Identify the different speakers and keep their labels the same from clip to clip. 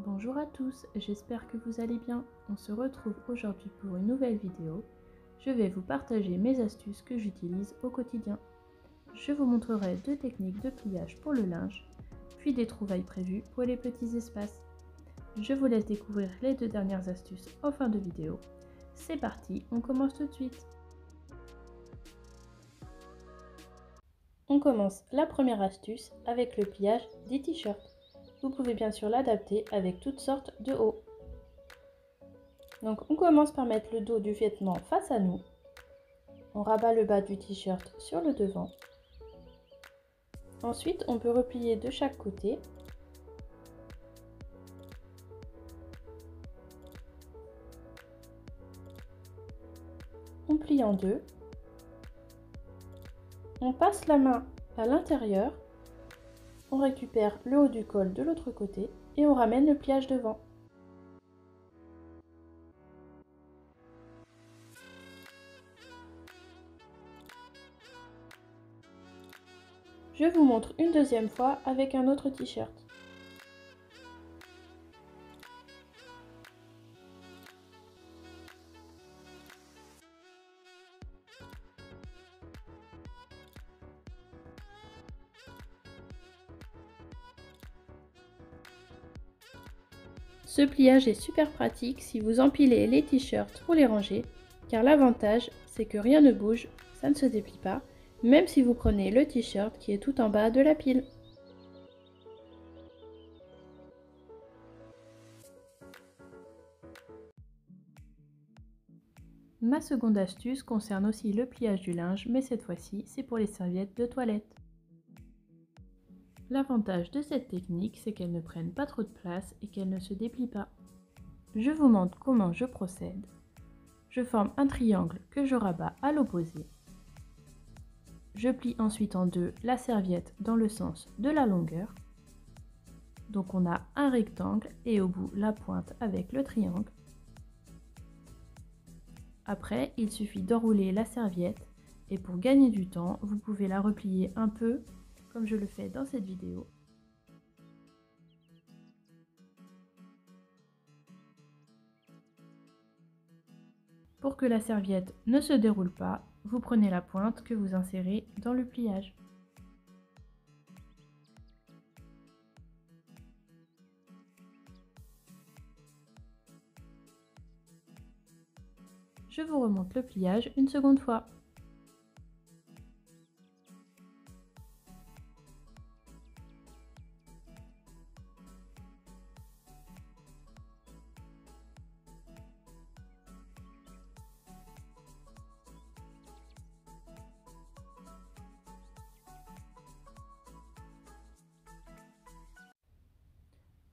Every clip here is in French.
Speaker 1: Bonjour à tous, j'espère que vous allez bien. On se retrouve aujourd'hui pour une nouvelle vidéo. Je vais vous partager mes astuces que j'utilise au quotidien. Je vous montrerai deux techniques de pliage pour le linge, puis des trouvailles prévues pour les petits espaces. Je vous laisse découvrir les deux dernières astuces en fin de vidéo. C'est parti, on commence tout de suite. On commence la première astuce avec le pliage des t-shirts. Vous pouvez bien sûr l'adapter avec toutes sortes de hauts. Donc on commence par mettre le dos du vêtement face à nous. On rabat le bas du t-shirt sur le devant. Ensuite, on peut replier de chaque côté. On plie en deux. On passe la main à l'intérieur. On récupère le haut du col de l'autre côté et on ramène le pliage devant. Je vous montre une deuxième fois avec un autre t-shirt. Ce pliage est super pratique si vous empilez les t-shirts pour les ranger, car l'avantage c'est que rien ne bouge, ça ne se déplie pas, même si vous prenez le t-shirt qui est tout en bas de la pile. Ma seconde astuce concerne aussi le pliage du linge, mais cette fois-ci c'est pour les serviettes de toilette. L'avantage de cette technique, c'est qu'elles ne prennent pas trop de place et qu'elles ne se déplient pas. Je vous montre comment je procède. Je forme un triangle que je rabats à l'opposé. Je plie ensuite en deux la serviette dans le sens de la longueur. Donc on a un rectangle et au bout la pointe avec le triangle. Après, il suffit d'enrouler la serviette et pour gagner du temps, vous pouvez la replier un peu comme je le fais dans cette vidéo. Pour que la serviette ne se déroule pas, vous prenez la pointe que vous insérez dans le pliage. Je vous remonte le pliage une seconde fois.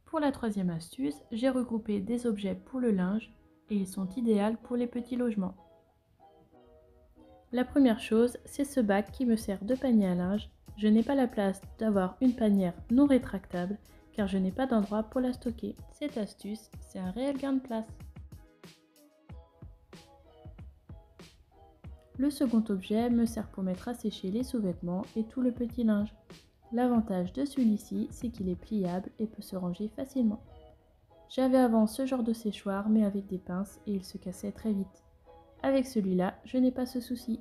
Speaker 1: Pour la troisième astuce, j'ai regroupé des objets pour le linge et ils sont idéaux pour les petits logements. La première chose, c'est ce bac qui me sert de panier à linge. Je n'ai pas la place d'avoir une panière non rétractable car je n'ai pas d'endroit pour la stocker. Cette astuce, c'est un réel gain de place. Le second objet me sert pour mettre à sécher les sous-vêtements et tout le petit linge. L'avantage de celui-ci, c'est qu'il est pliable et peut se ranger facilement. J'avais avant ce genre de séchoir mais avec des pinces et il se cassait très vite. Avec celui-là, je n'ai pas ce souci.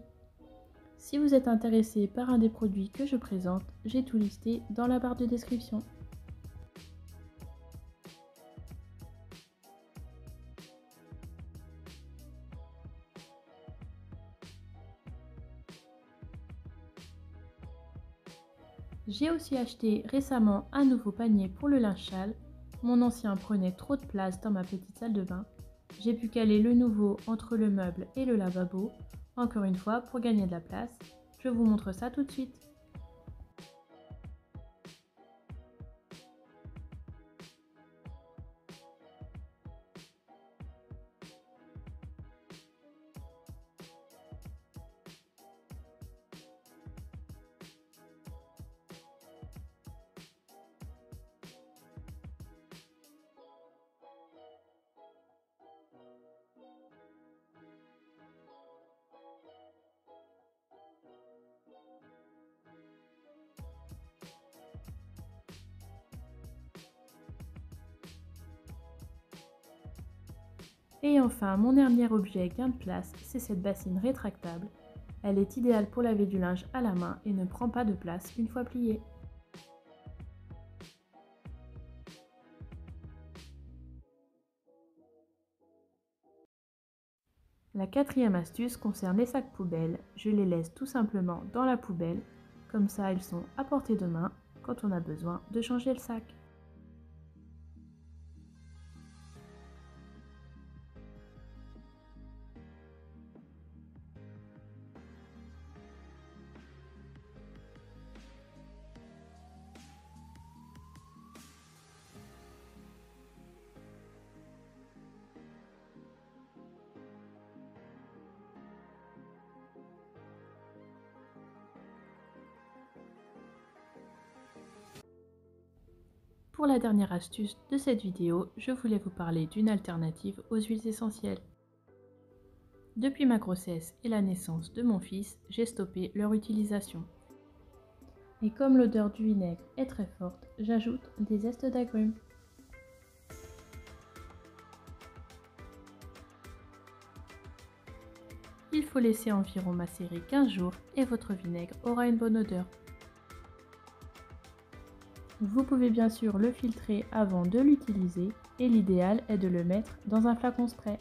Speaker 1: Si vous êtes intéressé par un des produits que je présente, j'ai tout listé dans la barre de description. J'ai aussi acheté récemment un nouveau panier pour le linge sale. Mon ancien prenait trop de place dans ma petite salle de bain. J'ai pu caler le nouveau entre le meuble et le lavabo. Encore une fois, pour gagner de la place, je vous montre ça tout de suite. Et enfin, mon dernier objet gain de place, c'est cette bassine rétractable. Elle est idéale pour laver du linge à la main et ne prend pas de place une fois pliée. La quatrième astuce concerne les sacs poubelles. Je les laisse tout simplement dans la poubelle, comme ça ils sont à portée de main quand on a besoin de changer le sac. Pour la dernière astuce de cette vidéo, je voulais vous parler d'une alternative aux huiles essentielles. Depuis ma grossesse et la naissance de mon fils, j'ai stoppé leur utilisation. Et comme l'odeur du vinaigre est très forte, j'ajoute des zestes d'agrumes. Il faut laisser environ macérer 15 jours et votre vinaigre aura une bonne odeur. Vous pouvez bien sûr le filtrer avant de l'utiliser et l'idéal est de le mettre dans un flacon spray.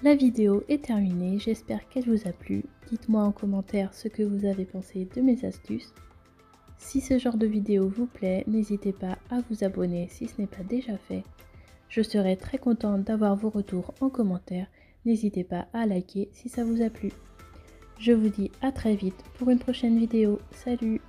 Speaker 1: La vidéo est terminée, j'espère qu'elle vous a plu. Dites-moi en commentaire ce que vous avez pensé de mes astuces. Si ce genre de vidéo vous plaît, n'hésitez pas à vous abonner si ce n'est pas déjà fait. Je serai très contente d'avoir vos retours en commentaire. N'hésitez pas à liker si ça vous a plu. Je vous dis à très vite pour une prochaine vidéo. Salut!